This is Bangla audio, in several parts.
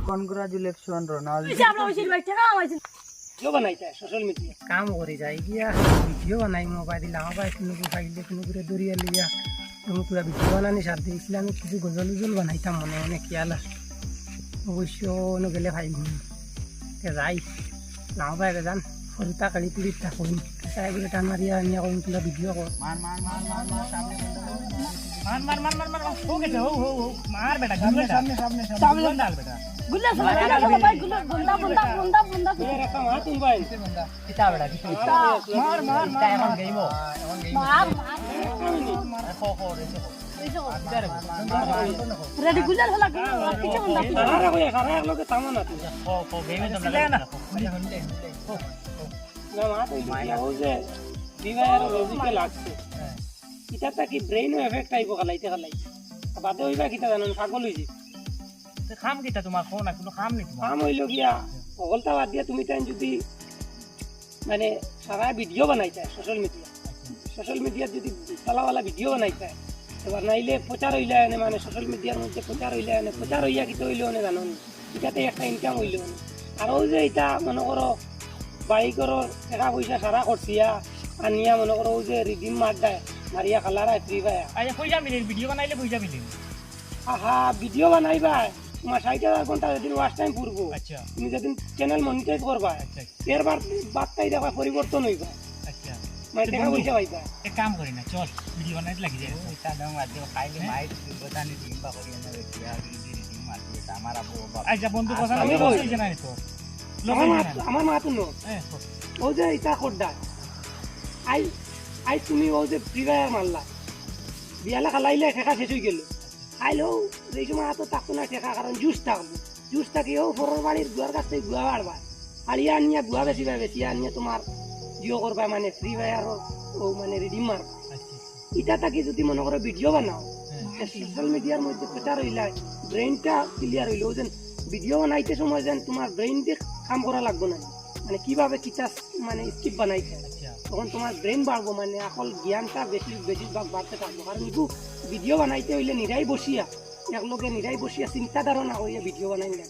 Congratulation Ronaldo. क्यों बनाई है सोशल मीडिया काम करे जाए गया वीडियो बनाई मोबाइल लावा কোনো ফাইলে কোনো করে দরিয়া লিয়া তুমি পুরো ভিডিও বানানি সাথে ইসলামিক কিছু গজল উজল বানাইতাম মনে মনে খেয়াল আছে অবশ্য অন্য গেলে ভাই তে যাই লাভা গান সরুতা কালি তুলিটা করি তাই বলে টান মারিয়া নিয়া করি পুরো ভিডিও কর মার মার মার মার মার সামনে मार मार मार मार मार हो गया हो मार बेटा সামনে সামনে सामने डाल बेटा गुल्ला गुल्ला भाई गुल्ला बंदा बंदा बंदा बंदा ये रखा हां तुम भाई কিতা বেটা কি मार मार কিতা এখন গেইমো मार मार খো খো রেছে रेडी गुल्ला हला किथे बंदा अरे कोई खरा लोग सामान आते খো খো গেইমে তোমরা না ना मार तो हो जे दिवार लॉजिक लागছে এটা তা কি ব্রেইন এফেক্ট আইবো খালাইতে বাদে হইবা কিতা জানেন পাগল হইছি খাম কিতা তোমার খো না কোনো খাম নেই কাম হইল গিয়া পাগলটা বাদ দিয়া তুমি তাই যদি মানে সারা ভিডিও বানাইতে সোশ্যাল মিডিয়া যদি তালাওয়ালা ভিডিও বানাইতে এবার নাইলে প্রচার হইলে এনে মানে সোশ্যাল মিডিয়ার মধ্যে প্রচার হইলে এনে প্রচার হইয়া কিতা হইলো এনে জানুন এটাতে একটা ইনকাম হইলো আর ওই যে এটা মনে করো বাড়ি করো টাকা পয়সা সারা করছিয়া আনিয়া মনে করো ওই যে রিডিম মার দেয় মারিয়া খালারা ফ্রি পায়া আচ্ছা পয়সা মিলে ভিডিও বানাইলে পয়সা মিলে আহা ভিডিও বানাইবা তোমার 60,000 ঘন্টা যেদিন ওয়াচ টাইম পড়বো আচ্ছা তুমি যেদিন চ্যানেল মনিটাইজ করবা আচ্ছা এরবার বার্তাই দেখা পরিবর্তন হইবা আচ্ছা মানে টাকা পয়সা পাইবা এক কাম করি না চল ভিডিও বানাইতে লাগি যায় পয়সা দাও মাঝে খাইলে মাইট বতানি দিন বা করি না দেখিয়া দিন মারতে আমার আবু আচ্ছা বন্ধু কথা আমি আমি কই? বলছি না তো আমার মাথা নো হ্যাঁ ও যে এটা করডা আই তুমি ও যে ফ্রি ফায়ার মারলা বিয়ালা খালাইলে ঠেকা শেষ হয়ে গেল আইলো এই সময় এত থাকতো না ঠেকা কারণ জুস থাকি ও ফোরের বাড়ির গুয়ার কাছ থেকে গুয়া বাড়বা আর ইয়া নিয়ে গুয়া বেশি আনিয়ে তোমার জিও করবা মানে ফ্রি ফায়ার ও মানে রিডিম মার এটা থাকি যদি মনে করো ভিডিও বানাও সোশ্যাল মিডিয়ার মধ্যে প্রচার হইলা ব্রেইনটা ক্লিয়ার হইলো যেন ভিডিও বানাইতে সময় যেন তোমার ব্রেইন দিয়ে কাম করা লাগবে না মানে কিভাবে কিটা মানে স্কিপ বানাইছে তখন তোমার ব্রেন বাড়বো মানে আসল জ্ঞানটা বেশিরভাগ বাড়তে থাকবো কারণ একটু ভিডিও বানাইতে হইলে নিরাই বসিয়া একলোকে নিরাই বসিয়া চিন্তা ধারণা হইয়া ভিডিও বানাই না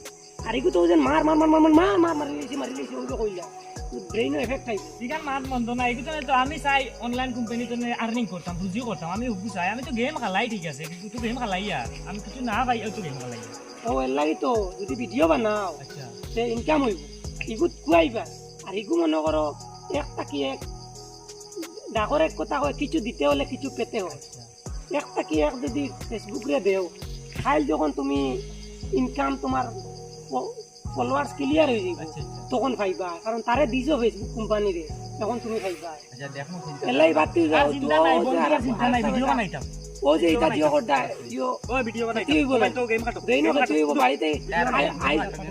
আর একটু তো যেন মার মার মার মার মার মার মারি লেছি ওইগুলো কইলা ব্রেইনও এফেক্ট আইছে দিগান মাত বন্ধ না এগুলো তো আমি চাই অনলাইন কোম্পানিতে আর্নিং করতাম বুঝিও করতাম আমি হুবু চাই আমি তো গেম খেলাই ঠিক আছে কিন্তু গেম খেলাই আর আমি কিছু না ভাই তো গেম খেলাই ও এর লাগি তো যদি ভিডিও বানাও আচ্ছা সে ইনকাম হইব ইগুত কুয়াইবা আর ইগু মনে করো একটা কি এক ডাকর এক কথা হয় কিছু দিতে হলে কিছু পেতে হয় একটা কি এক যদি ফেসবুকে দেও ফাইল যখন তুমি ইনকাম তোমার ফলোয়ার্স ক্লিয়ার হয়ে যাবে তখন পাইবা কারণ তারে দিছো ফেসবুক কোম্পানিরে তখন তুমি পাইবা আচ্ছা দেখো এলাই বাতি যাও চিন্তা নাই বন্ধুরা চিন্তা নাই ভিডিও বানাইতাম ও যে এটা জিও করদা জিও ও ভিডিও বানাইতাম তুই বল তো গেম কাটো ব্রেইন ওকে তুই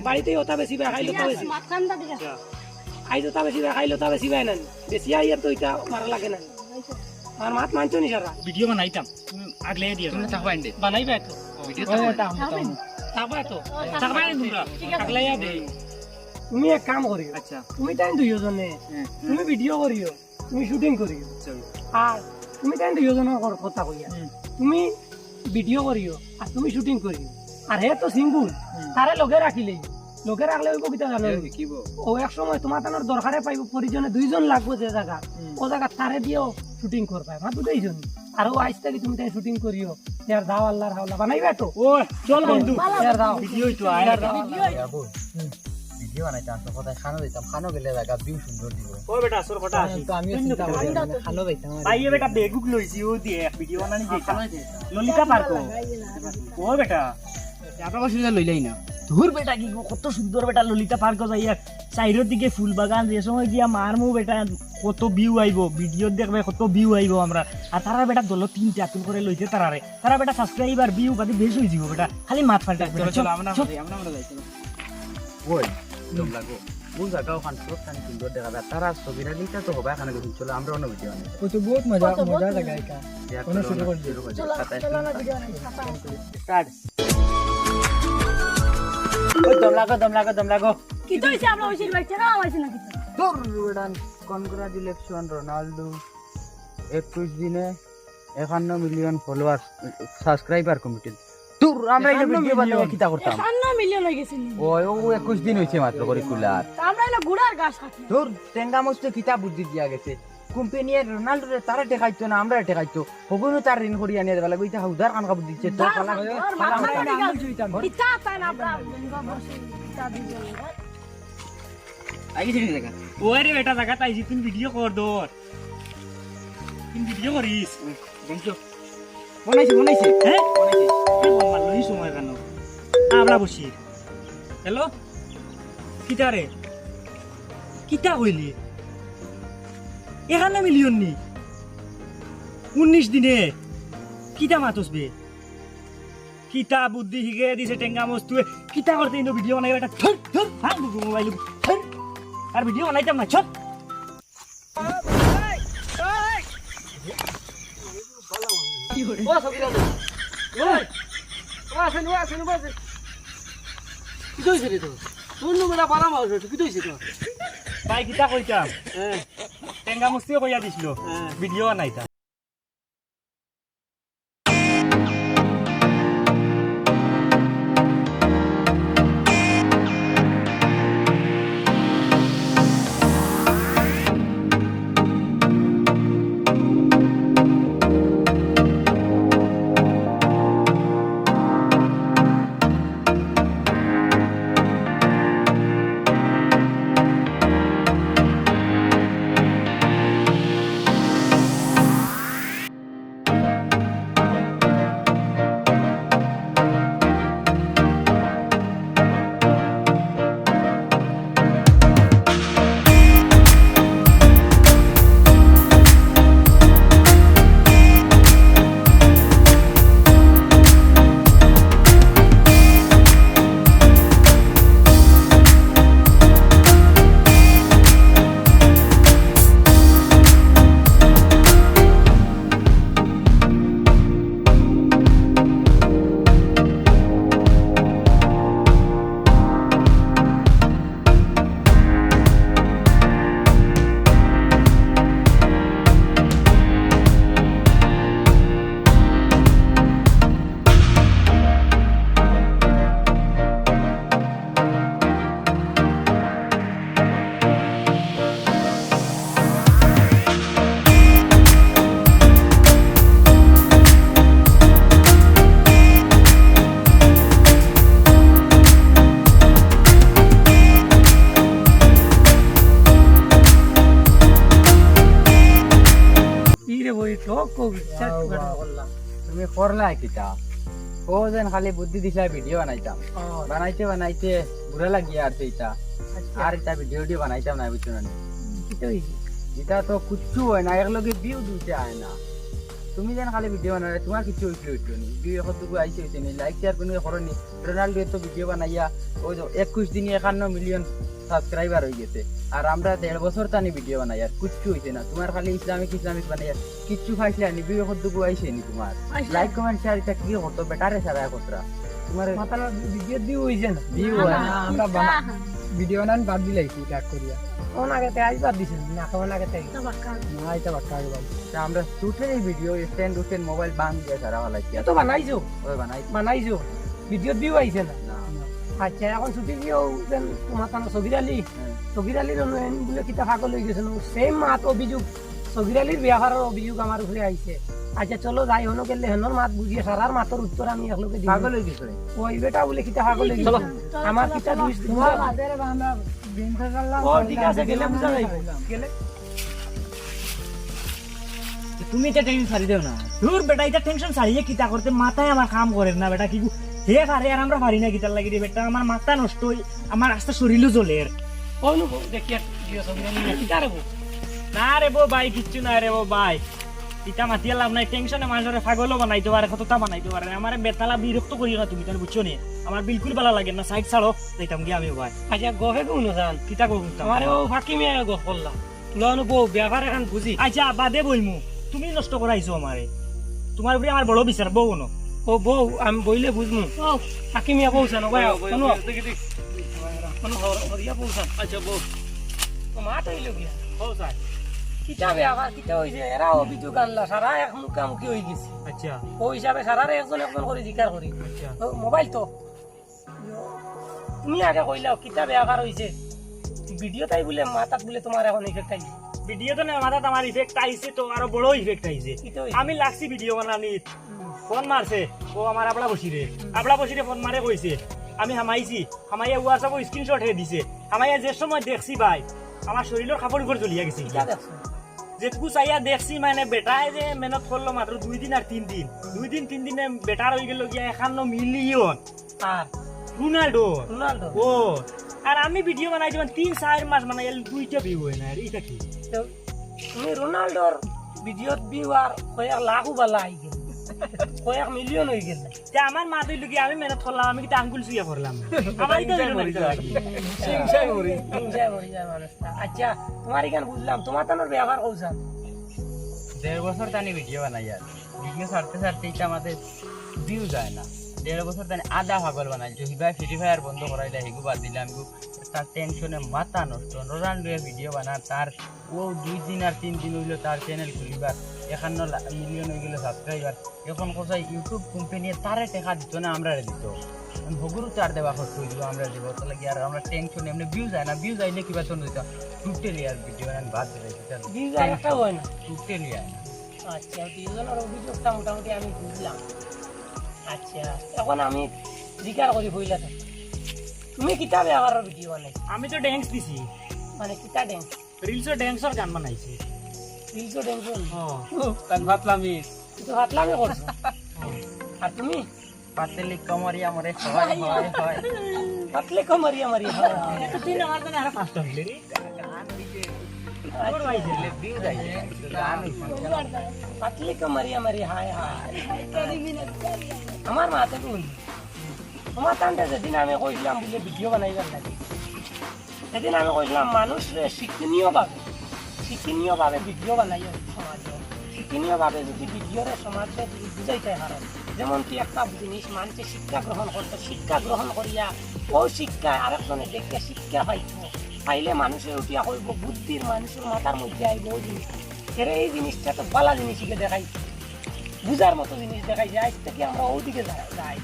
বাড়িতে ওটা বেশি খাইলো তো বেশি মাথান্ডা দিগা আইতো তা বেশি খাইলো তা বেশি না বেশি আইয়ার তো এটা মারা লাগে না আর মাত মানছো নি সারা ভিডিও বানাইতাম তুমি আগলে দিয়ে তুমি থাকবা এন্ডে বানাইবা তো ভিডিও থাকবা তো থাকবা তোমরা আগলে দে তুমি এক কাম করিও আচ্ছা তুমি টাইম দুইও জনে তুমি ভিডিও করিও তুমি শুটিং করিও আর তুমি টাইম দুইও জনের কথা কইয়া তুমি ভিডিও করিও আর তুমি শুটিং করিও আর হে তো সিঙ্গুল তারে লগে রাখিলেই লোকে রাখলে ওই কবিতা জানো ও এক সময় তোমার তানোর দরকারে পাইব পরিজনে দুইজন লাগবো যে জায়গা ও জায়গা তারে দিয়েও শুটিং করবা মাত্র দুইজন আর ও আইস থেকে তুমি তাই শুটিং করিও ইয়ার দাও আল্লাহর হাওলা বানাইবা তো ও চল বন্ধু ইয়ার দাও ভিডিও তো আয় ভিডিও বানাইতাম তো কোথায় খানো দিতাম খানো গেলে জায়গা ভিউ সুন্দর দিব ও বেটা সর কথা আছে তো আমিও চিন্তা করি খানো দিতাম ভাই বেটা বেগুক লইছি ও দিয়ে ভিডিও বানানি যেটা ললিতা পার্ক ও বেটা আপনার অসুবিধা লইলাই না ধুর বেটা কি কত সুন্দর বেটা ললিতা পার্ক যাইয়া সাইডের দিকে ফুল বাগান যে সময় গিয়া মারমু বেটা কত ভিউ আইব ভিডিও দেখবে কত ভিউ আইব আমরা আর তারা বেটা দল তিনটা আতুল করে লইতে তারা বেটা সাবস্ক্রাইবার ভিউ বাদে বেশি হই যাব বেটা খালি মাত ফাটা চলো আমরা যাইছি ওই দম লাগো কোন জায়গাও খান সব সুন্দর দেখা যায় তারা ছবিটা নিতে তো হবে এখানে কিছু চলো আমরা অন্য ভিডিও বানাই তো বহুত মজা লাগা এটা কোনো শুরু করে দিও চলো চলো না ভিডিও নাই স্টার্ট ওই দম লাগো কি তো হইছে আমরা হইছিল ভাই টাকা আমাইছে না কিছু কনগ্রাচুলেশন রোনাল্ডো 21 দিনে 51 মিলিয়ন ফলোয়ার সাবস্ক্রাইবার কমিটি তোর আমরা এই ভিডিও বানাই কিতা করতাম 51 মিলিয়ন হয়ে গেছে নি। ওই ও 21 দিন হইছে মাত্র করে কুলার তা আমরা এনে গুড়ার গাছ কাটি তোর টেঙ্গা মস্ত কিতা বুদ্ধি দিয়া গেছে কোম্পানির রোনাল্ডোরে তারা টেকাইতো না আমরা টেকাইতো হবুনো তার ঋণ করিয়া নিয়ে দেবা লাগবে ইতা উদার কান কাবু দিচ্ছে তো কালা ইতা তাই না আমরা বসে ইতা দিছো আই গেছে দেখা ওরে বেটা জায়গা তাইছি তুমি ভিডিও কর দর তুমি ভিডিও করিস দেখছো বনাইছে হ্যাঁ মারলো এই সময় কেন আমরা বসি হ্যালো কিতা রে কিতা কইলি 51 মিলিয়ন নি 19 দিনে কিতা মাতস বে কিতা বুদ্ধি হিগে দিছে টেঙ্গা মস্তুয়ে কিতা করতে ইনো ভিডিও বানাই এটা ধর ধর ভাঙ দুগো মোবাইল ধর আর ভিডিও বানাইতাম না চল ও সবিরা ওই ও আসেন বসে কি কইছিস রে তো তোর numera পালা মাছ কি কইছিস তো ভাই কিতা কইতাম টেঙ্গা মস্তুয়ে কইয়া দিছিল ভিডিও বানাইতাম তুমি করলা কিতা ও যেন খালি বুদ্ধি দিছিলা ভিডিও বানাইতাম বানাইতে বানাইতে বুড়া লাগিয়া আর সেইটা আর এটা ভিডিওটি বানাইতাম না বুঝছো না এটা তো কুচ্ছু হয় না একলগে ভিউ দুইটা আয় না তুমি যেন খালি ভিডিও বানালে তোমার কিছু হইছে হইতো নি ভিউ কতটুকু আইছে হইছে নি লাইক শেয়ার কোনো করনি রোনাল্ডো তো ভিডিও বানাইয়া ওই যে 21 দিনে 51 মিলিয়ন সাবস্ক্রাইবার হয়ে গেছে আর আমরা 1.5 বছর তানি ভিডিও বানাই আর কিচ্ছু হইছে না তোমার খালি ইসলামিক বানাই আর কিচ্ছু খাইছিলে নি ভিউ কতটুকু আইছে নি তোমার লাইক কমেন্ট শেয়ার এটা কি করতো বেটারে সারা কতরা তোমার মাথা ভিডিও দিও হইছে না ভিউ হয় না আমরা ভিডিও বানান বাদ দিলাইছি কাট করিয়া কোন আগে তে আইবার দিছেন না কোন আগে তে না এটা বাক্কা আগে বাদ তা আমরা শুটের এই ভিডিও স্ট্যান্ড উঠেন মোবাইল বাং দিয়ে সারা হলাইছি তো বানাইছো ওই বানাইছো ভিডিও দিও আইছে না না আচ্ছা এখন ছুটি দিও দেন তোমার তান সগির আলীর অনুযায়ী বলে কিতা ফাগল হয়ে গেছে সেম মাত অভিযোগ সগির আলীর বিয়াহারের অভিযোগ আমার উপরে আইছে আচ্ছা চলো যাই হনো গেলে হেনর মাত বুঝিয়ে সারার মাতর উত্তর আমি একলোকে দিই পাগল হয়ে গেছে ওই বেটা বলে কিতা ফাগল হয়ে গেছে আমার কিতা দুই ও ঠিক আছে গেলে বুঝা যাইবে গেলে তুমি এটা টেনশন ছাড়ি দেও না দূর বেটা এটা টেনশন ছাড়িয়ে কিতা করতে মাথায় আমার কাম করে না বেটা কি হে পারে আর আমরা পারি না কিতার লাগি রে বেটা আমার মাথা নষ্ট হই আমার আস্তে শরীরও জ্বলে কোন দেখি দিও সগির আলী কিতা রে না রে বো ভাই কিচ্ছু না রে বো ভাই ইটা মাতিয়া লাভ নাই টেনশনে মানুষের পাগলও বানাইতে পারে কতটা বানাইতে পারে আমার বেতালা বিরক্ত করিও না তুমি তাহলে বুঝছো নি আমার বিলকুল ভালো লাগে না সাইড ছাড়ো যাইতাম গিয়ে আমি ভাই আচ্ছা গফে কোন জান কিতা করুন আমার ও ফাঁকি মেয়ে গফ করলা লন বউ ব্যাপার এখন বুঝি আচ্ছা বাদে বইমু তুমি নষ্ট করাইছো আমারে তোমার উপরে আমার বড় বিচার বউ ন ও বউ আমি বইলে বুঝমু ফাঁকি মেয়ে বউছেন কোনো কোনো হরিয়া বউছেন আচ্ছা বউ মা তো ইলো গিয়া বউ চাই কিতাবে আবার কিতা হইছে এরা অভিযোগ আনলা সারা এক মুখামুখি হয়ে গেছে আচ্ছা ও হিসাবে সারারে একজন একজন করে জিকার করি আচ্ছা ও মোবাইল তো তুমি আগে কইলাও কিতাবে আবার হইছে ভিডিও তাই বলে মাথাত বলে তোমার এখন ইফেক্ট আইছে ভিডিও তো না মাথাত আমার ইফেক্ট আইছে তো আরো বড় ইফেক্ট আইছে কিতা হইছে? আমি লাগছি ভিডিও বানানি ফোন মারছে ও আমার abla বসিরে ফোন মারে কইছে আমি হামাইছি হামাইয়া হোয়াটসঅ্যাপ স্ক্রিনশট হে দিছে হামাইয়া যে সময় দেখছি ভাই আমার শরীরের কাপড় উপর জ্বলিয়া গেছে কিতা দেখছো যেটুকু চাইয়া দেখছি মানে বেটায় যে মেহনত করলো মাত্র 2 দিন আর 3 দিন 2 দিন 3 দিনে বেটার হয়ে গেল গিয়া 51 মিলিয়ন আর রোনাল্ডো রোনাল্ডো ও আর আমি ভিডিও বানাই দিলাম 3-4 মাস মানে দুইটা ভিউ হয় না এটা কি তো তুমি রোনাল্ডোর ভিডিওত ভিউ আর কয়েক লাখ বালা আই গেল কয়েক মিলিয়ন হয়ে গেল যে আমার মা তুই লুকি আমি মেহনত করলাম আমি কিন্তু আঙ্গুল শুয়ে করলাম আমার এটা হিংসায় মরি যায় মানুষটা আচ্ছা তোমার এখানে বুঝলাম তোমার তানোর ব্যবহার কৌশল 1.5 বছর তানি ভিডিও বানাই আর ভিডিও ছাড়তে ছাড়তে এটা আমাদের ভিউ যায় না 1.5 বছর তানি আধা পাগল বানাইছো হিবা ফ্রি ফায়ার বন্ধ করাইলা হিগু বাদ দিলাম তার টেনশনে মাথা নষ্ট রোনাল্ডোর ভিডিও বানা তার ও 2 দিন আর 3 দিন হইলো তার চ্যানেল খুলিবার 51 মিলিয়ন হয়ে গেল সাবস্ক্রাইবার এখন কোথায় ইউটিউব কোম্পানি তারে টাকা দিত না আমরা দিত ভগুরু চার দেওয়া খরচ হয়ে আমরা দিব তাহলে কি আর আমরা টেনশন এমনি ভিউ যায় না ভিউ যাইলে কিবা চল দিত টোটালি আর ভিডিও বানান বাদ দিলে ভিউ যায় একটা হয় না টোটালি আয় না আচ্ছা দুজনের অভিযোগটা মোটামুটি আমি বুঝলাম আচ্ছা এখন আমি জিজ্ঞাসা করি বইলা তো তুমি কিতাবে আবার ভিডিও বানাইছো আমি তো ড্যান্স দিছি মানে কিতা ড্যান্স রিলসও ড্যান্সর গান বানাইছি রিলসও ড্যান্স তান ভাবলামই কিন্তু হাতলামে করছো আর তুমি পাতলি কমরিয়া মরে হয় হয় হয় হাতলে কমারিয়া মারি হয় এত দিন আমার তো আরো 5টা হইলে রে ভিউ যায় গান হাতলে কমারিয়া মারি হায় হায় আমার মাতে কোন তোমার টানতে যেদিন আমি কইলাম বলে ভিডিও বানাইবার লাগে সেদিন আমি কইলাম মানুষরে শিক্ষণীয়ভাবে ভিডিও বানাইও সমাজে শিক্ষণীয়ভাবে যদি ভিডিওরে সমাজে বুঝাইতে হারো যেমন কি একটা জিনিস মানুষে শিক্ষা গ্রহণ করতো শিক্ষা গ্রহণ করিয়া ও শিক্ষা আরেকজনে দেখে শিক্ষা পাইতো পাইলে মানুষের উঠিয়া কইব বুদ্ধির মানুষের মাথার মধ্যে আইব ওই জিনিসটা এর এই জিনিসটা তো বালা জিনিসকে দেখাইছে বুঝার মতো জিনিস দেখাইছে আজ থেকে আমরা ওদিকে যাই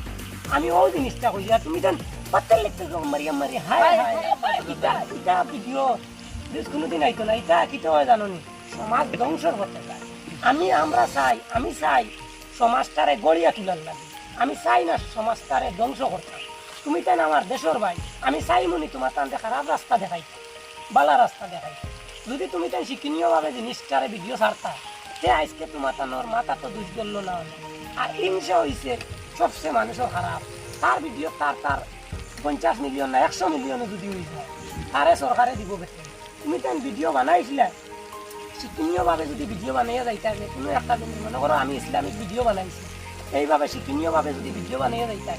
আমি ওই জিনিসটা কইছি আর তুমি দেন পাত্তার লিখতে মারিয়া মারি হায় হায় এটা ভিডিও কোনোদিন আইতো না এটা কিটা হয় জানো নি সমাজ ধ্বংসর করতে চায় আমি চাই সমাজটারে গড়িয়া তুলার লাগে আমি চাই না সমাজটারে ধ্বংস করতে তুমি তাই আমার দেশের ভাই আমি চাই মনি তোমার তান্তে খারাপ রাস্তা দেখাই বালা রাস্তা দেখাই যদি তুমি তাই শিক্ষণীয়ভাবে জিনিসটারে ভিডিও ছাড়তা তে আজকে তোমার তানোর মাথা তো দুষ করলো না আর হিংসা হইছে সবচেয়ে মানুষের খারাপ তার ভিডিও তার 50 মিলিয়ন না 100 মিলিয়নও যদি হয়ে যায় তারে সরকারে দিব বেতন তুমি তাই ভিডিও বানাইছিলে শিক্ষণীয়ভাবে যদি ভিডিও বানাইয়া যাইতে হবে কোনো একটা জিনিস মনে করো আমি ইসলামিক ভিডিও বানাইছি এইভাবে শিক্ষণীয়ভাবে যদি ভিডিও বানাইয়া যাইতে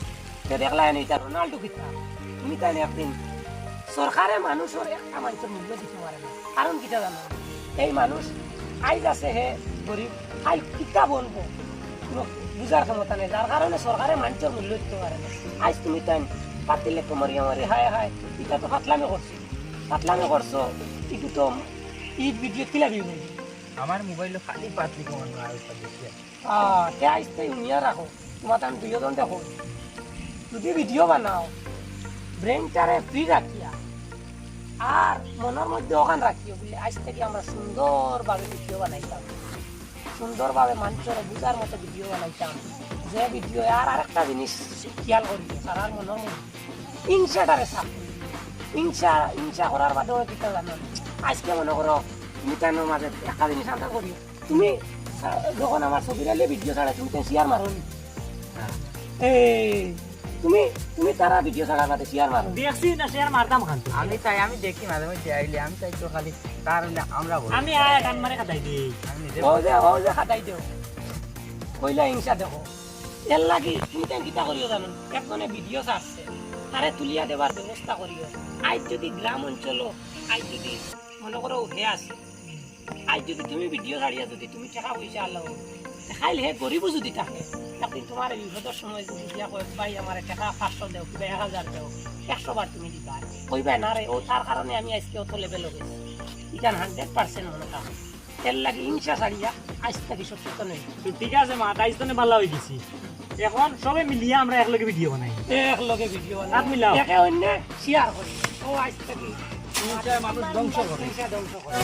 তো দেখলা এটা রোনাল্ডো কিতা তুমি তাই একদিন সরকারে মানুষের একটা মানুষের মূল্য দিতে পারে না কারণ কিতা জানো এই মানুষ আইজ আছে হে গরিব আই কিতা বলবো কোনো বুঝার ক্ষমতা নেই যার কারণে সরকারে মানুষের মূল্য দিতে পারে না আজ তুমি তাই পাতিলে কমরিয়া মারি হায় হায় এটা তো ফাতলামি করছো কিন্তু তো ঈদ ভিডিও কিলা দিব আমার মোবাইল খালি পাতলি কমান আর বেশি তে আজ তাই উনিয়া রাখো তোমার তান দুইজন দেখো যদি ভিডিও বানাও ব্রেনটারে ফ্রি রাখিয়া আর মনের মধ্যে ওখান রাখিও বলে আজ থেকে আমরা সুন্দরভাবে ভিডিও বানাইতাম সুন্দরভাবে মানুষের বুঝার মতো ভিডিও বানাইতাম যে ভিডিও আর আরেকটা জিনিস খেয়াল করি তার মনের মধ্যে হিংসাটারে সাফ হিংসা করার বাদেও কিতা জানো আজকে মনে করো তুমি কেন মাঝে একটা জিনিস আন্দাজ করি তুমি যখন আমার ছবির আলে ভিডিও ছাড়া তুমি তো শেয়ার মারো তুমি তারা ভিডিও ছাড়ার বাদে শেয়ার মারো দেখছি না শেয়ার মারতাম খান আমি দেখি মাঝে মধ্যে আইলে আমি চাই তো খালি তার আমরা আমি আয় গান মারে খাতাই দিই আমি নিজে ও যে খাতাই দেও কইলা হিংসা দেখো এর লাগি তুমি কেন কিতা করিও জানো একজনে ভিডিও ছাড়ছে তারে তুলিয়া দেবার ব্যবস্থা করিও আজ যদি গ্রাম অঞ্চল আজ যদি মনে করো হে আছে আজ যদি তুমি ভিডিও ছাড়িয়া যদি তুমি টাকা পয়সা আলো খাইলে হে গরিবও যদি থাকে একদিন তোমার বিপদের সময় যদি দিয়া কয় ভাই আমার টাকা 500 দেও কিংবা 1000 দেও 100 বার তুমি দিবা কইবা না রে ও তার কারণে আমি আজকে অত লেভেল হয়েছি এটা 100% মনে থাকে এর লাগে হিংসা ছাড়িয়া আজ থেকে সচেতন হই তো ঠিক আছে মা তাই তো ভালো হয়ে গেছি এখন সবে মিলিয়ে আমরা একলগে ভিডিও বানাই এক লগে ভিডিও হাত মিলাও। একে অন্য শেয়ার করি ও আজ থেকে মানুষ ধ্বংস করে হিংসা ধ্বংস করে